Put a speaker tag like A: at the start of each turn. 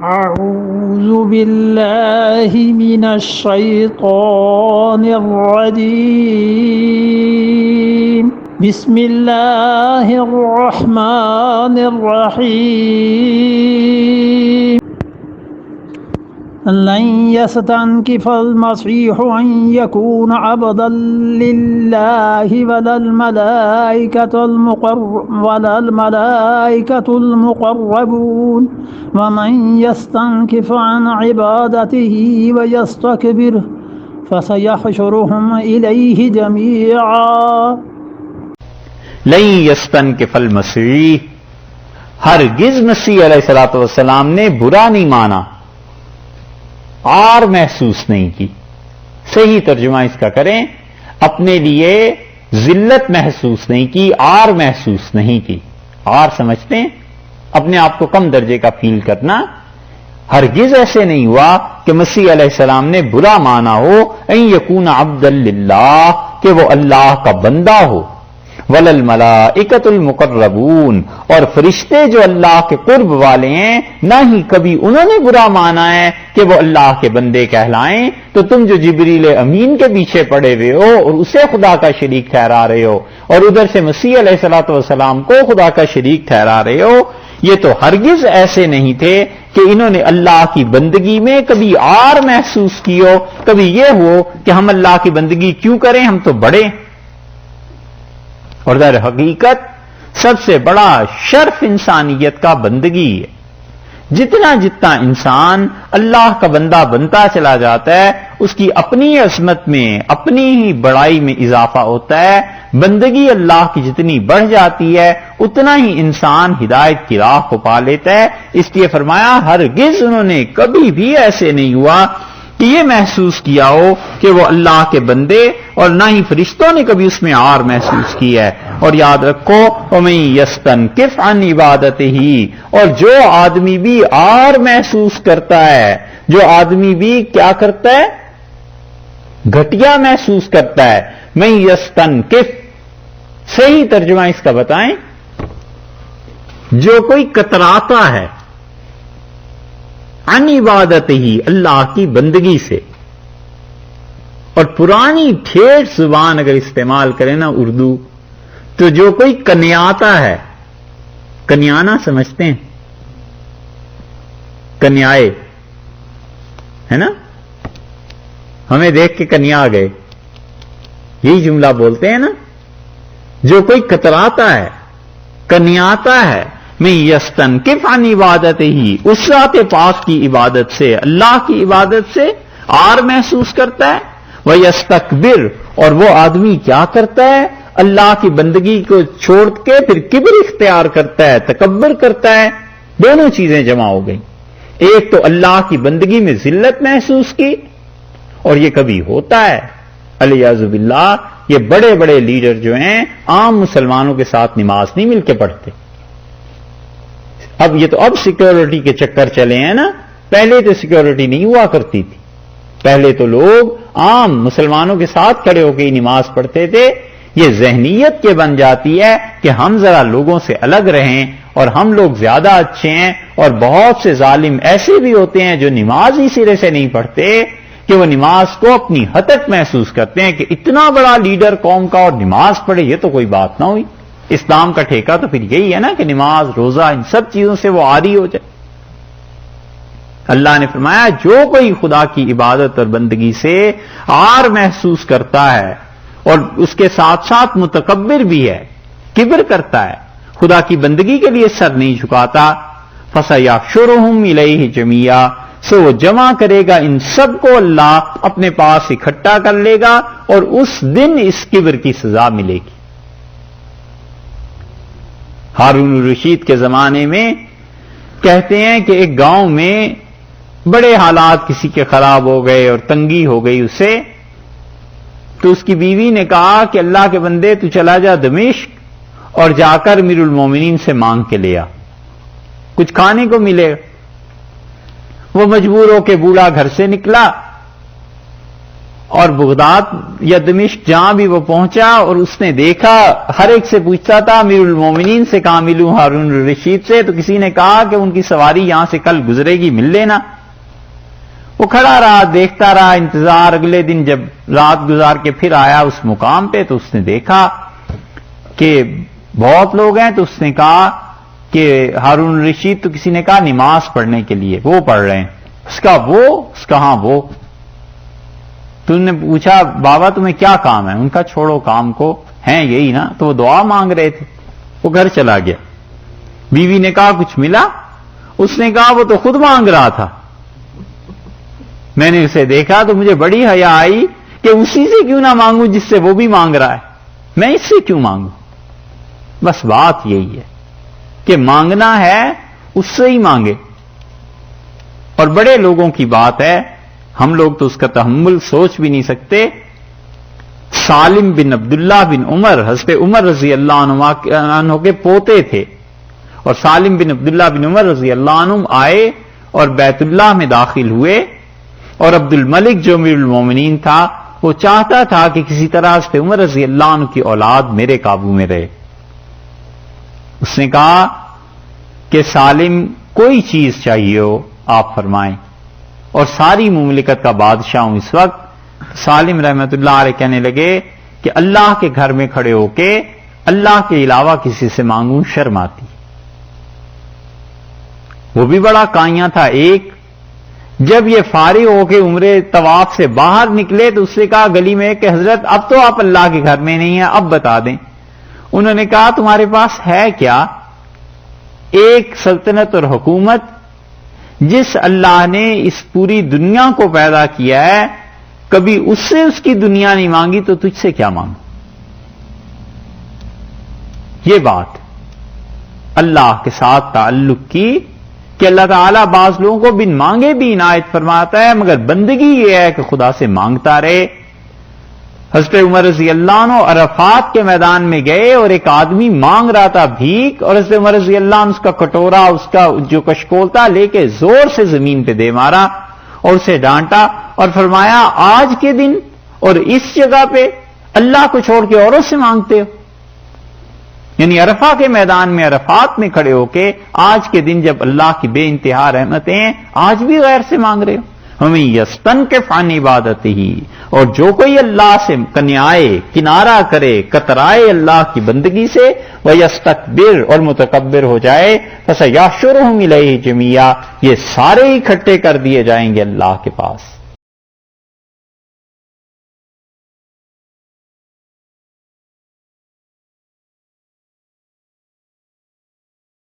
A: أعوذ بالله من الشيطان الرجيم بسم الله الرحمن الرحيم لن يستنكف المسيح أن يكون عبدا لله ولا الملائكة المقربون ومن يستنكف عن عبادته ويستكبر فسيحشرهم إليه جميعا
B: لن يستنکف المسیح، ہرگز مسیح علیہ الصلوۃ والسلام نے برا نہیں مانا، عار محسوس نہیں کی۔ صحیح ترجمہ اس کا کریں، اپنے لیے ذلت محسوس نہیں کی، عار محسوس نہیں کی۔ عار سمجھتے ہیں اپنے آپ کو کم درجے کا فیل کرنا۔ ہرگز ایسے نہیں ہوا کہ مسیح علیہ السلام نے برا مانا ہو ان یکون عبدا للہ، کہ وہ اللہ کا بندہ ہو، وَلَلْمَلَائِكَةُ الْمُقَرَّبُونَ، اور فرشتے جو اللہ کے قرب والے ہیں نہ ہی کبھی انہوں نے برا مانا ہے کہ وہ اللہ کے بندے کہلائیں۔ تو تم جو جبریل امین کے پیچھے پڑے ہوئے ہو اور اسے خدا کا شریک ٹھہرا رہے ہو، اور ادھر سے مسیح علیہ الصلوۃ والسلام کو خدا کا شریک ٹھہرا رہے ہو، یہ تو ہرگز ایسے نہیں تھے کہ انہوں نے اللہ کی بندگی میں کبھی عار محسوس کی ہو، کبھی یہ ہو کہ ہم اللہ کی بندگی کیوں کریں، ہم تو بڑے۔ اور در حقیقت سب سے بڑا شرف انسانیت کا بندگی ہے۔ جتنا انسان اللہ کا بندہ بنتا چلا جاتا ہے، اس کی اپنی عظمت میں، اپنی ہی بڑائی میں اضافہ ہوتا ہے۔ بندگی اللہ کی جتنی بڑھ جاتی ہے اتنا ہی انسان ہدایت کی راہ کو پا لیتا ہے۔ اس لیے فرمایا ہرگز انہوں نے کبھی بھی ایسے نہیں ہوا کہ یہ محسوس کیا ہو کہ وہ اللہ کے بندے، اور نہ ہی فرشتوں نے کبھی اس میں عار محسوس کی ہے۔ اور یاد رکھو وَمَن يَسْتَنْكِفْ عَنْ عِبَادَتِهِ، اور جو آدمی بھی عار محسوس کرتا ہے، جو آدمی بھی کیا کرتا ہے، گھٹیا محسوس کرتا ہے، مَن يَسْتَنْكِفْ، صحیح ترجمہ اس کا بتائیں، جو کوئی کتراتا ہے، عن عبادتہی، اللہ کی بندگی سے۔ اور پرانی ٹھیٹھ زبان اگر استعمال کریں نا اردو، تو جو کوئی کنیاتا ہے، کنیانا سمجھتے ہیں، کنیائے ہے نا، ہمیں دیکھ کے کنیا گئے، یہی جملہ بولتے ہیں نا۔ جو کوئی کتراتا ہے، کنیاتا ہے، میں یستنکف عن عبادتہی، اس ذات پاک کی عبادت سے، اللہ کی عبادت سے عار محسوس کرتا ہے، وَيَسْتَكْبِرْ، اور وہ آدمی کیا کرتا ہے، اللہ کی بندگی کو چھوڑ کے پھر کبر اختیار کرتا ہے، تکبر کرتا ہے۔ دونوں چیزیں جمع ہو گئیں، ایک تو اللہ کی بندگی میں ذلت محسوس کی، اور یہ کبھی ہوتا ہے الیاذ باللہ، یہ بڑے بڑے لیڈر جو ہیں عام مسلمانوں کے ساتھ نماز نہیں مل کے پڑھتے۔ اب یہ تو اب سیکیورٹی کے چکر چلے ہیں نا، پہلے تو سیکیورٹی نہیں ہوا کرتی تھی، پہلے تو لوگ عام مسلمانوں کے ساتھ کھڑے ہو کے ہی نماز پڑھتے تھے۔ یہ ذہنیت کے بن جاتی ہے کہ ہم ذرا لوگوں سے الگ رہیں اور ہم لوگ زیادہ اچھے ہیں، اور بہت سے ظالم ایسے بھی ہوتے ہیں جو نماز ہی سرے سے نہیں پڑھتے، کہ وہ نماز کو اپنی حد تک محسوس کرتے ہیں کہ اتنا بڑا لیڈر قوم کا اور نماز پڑھے، یہ تو کوئی بات نہ ہوئی۔ اسلام کا ٹھیکہ تو پھر یہی ہے نا کہ نماز، روزہ، ان سب چیزوں سے وہ عاری ہو جائے۔ اللہ نے فرمایا جو کوئی خدا کی عبادت اور بندگی سے عار محسوس کرتا ہے اور اس کے ساتھ ساتھ متکبر بھی ہے، کبر کرتا ہے، خدا کی بندگی کے لیے سر نہیں جھکاتا، فَسَيَحْشُرُهُمْ إِلَيْهِ جَمِيعًا، سو وہ جمع کرے گا ان سب کو، اللہ اپنے پاس اکٹھا کر لے گا، اور اس دن اس کبر کی سزا ملے گی۔ ہارون الرشید کے زمانے میں کہتے ہیں کہ ایک گاؤں میں بڑے حالات کسی کے خراب ہو گئے اور تنگی ہو گئی اسے، تو اس کی بیوی نے کہا کہ اللہ کے بندے تو چلا جا دمشق اور جا کر امیر المومنین سے مانگ کے لے آ، کچھ کھانے کو ملے۔ وہ مجبور ہو کے بوڑھا گھر سے نکلا اور بغداد یا دمشق جہاں بھی وہ پہنچا اور اس نے دیکھا، ہر ایک سے پوچھتا تھا امیر المومنین سے کہاں ملوں، ہارون الرشید سے، تو کسی نے کہا کہ ان کی سواری یہاں سے کل گزرے گی، مل لینا۔ وہ کھڑا رہا، دیکھتا رہا، انتظار۔ اگلے دن جب رات گزار کے پھر آیا اس مقام پہ تو اس نے دیکھا کہ بہت لوگ ہیں، تو اس نے کہا کہ ہارون الرشید، تو کسی نے کہا نماز پڑھنے کے لیے، وہ پڑھ رہے ہیں۔ اس کا وہ، اس کا ہاں وہ۔ تو انہوں نے پوچھا بابا تمہیں کیا کام ہے؟ ان کا چھوڑو کام کو، ہیں یہی نا۔ تو وہ دعا مانگ رہے تھے۔ وہ گھر چلا گیا۔ بیوی نے کہا کچھ ملا؟ اس نے کہا وہ تو خود مانگ رہا تھا، میں نے اسے دیکھا تو مجھے بڑی حیا آئی کہ اسی سے کیوں نہ مانگوں جس سے وہ بھی مانگ رہا ہے، میں اس سے کیوں مانگوں؟ بس بات یہی ہے کہ مانگنا ہے اس سے ہی مانگے۔ اور بڑے لوگوں کی بات ہے، ہم لوگ تو اس کا تحمل سوچ بھی نہیں سکتے۔ سالم بن عبداللہ بن عمر، حضرت عمر رضی اللہ عنہ کے پوتے تھے، اور سالم بن عبداللہ بن عمر رضی اللہ عنہ آئے اور بیت اللہ میں داخل ہوئے، اور عبد الملک جو امیر المومنین تھا وہ چاہتا تھا کہ کسی طرح حضرت عمر رضی اللہ عنہ کی اولاد میرے قابو میں رہے۔ اس نے کہا کہ سالم کوئی چیز چاہیے ہو آپ فرمائیں، اور ساری مملکت کا بادشاہ ہوں اس وقت۔ سالم رحمت اللہ علیہ کہنے لگے کہ اللہ کے گھر میں کھڑے ہو کے اللہ کے علاوہ کسی سے مانگوں شرم آتی۔ وہ بھی بڑا کائیاں تھا۔ ایک جب یہ فارغ ہو کے عمرے طواف سے باہر نکلے تو اس نے کہا گلی میں کہ حضرت اب تو آپ اللہ کے گھر میں نہیں ہیں، اب بتا دیں۔ انہوں نے کہا تمہارے پاس ہے کیا؟ ایک سلطنت اور حکومت جس اللہ نے اس پوری دنیا کو پیدا کیا ہے، کبھی اس سے اس کی دنیا نہیں مانگی تو تجھ سے کیا مانگوں؟ یہ بات اللہ کے ساتھ تعلق کی کہ اللہ تعالیٰ بعض لوگوں کو بن مانگے بھی عنایت فرماتا ہے، مگر بندگی یہ ہے کہ خدا سے مانگتا رہے۔ حضرت عمر رضی اللہ عنہ عرفات کے میدان میں گئے اور ایک آدمی مانگ رہا تھا بھیک، اور حضرت عمر رضی اللہ عنہ اس کا کٹورا، اس کا جو کشکول تھا لے کے زور سے زمین پہ دے مارا اور اسے ڈانٹا، اور فرمایا آج کے دن اور اس جگہ پہ اللہ کو چھوڑ کے اوروں سے مانگتے ہو؟ یعنی عرفہ کے میدان میں عرفات میں کھڑے ہو کے آج کے دن جب اللہ کی بے انتہا رحمتیں ہیں، آج بھی غیر سے مانگ رہے ہو۔ ہمیں یستنکف عن عبادتہ، اور جو کوئی اللہ سے کنیائے، کنارہ کرے، کترائے اللہ کی بندگی سے، ویستکبر، اور متکبر ہو جائے، فسیحشرہم الیہ جمیعا، یہ سارے اکٹھے کر دیے جائیں گے اللہ کے پاس۔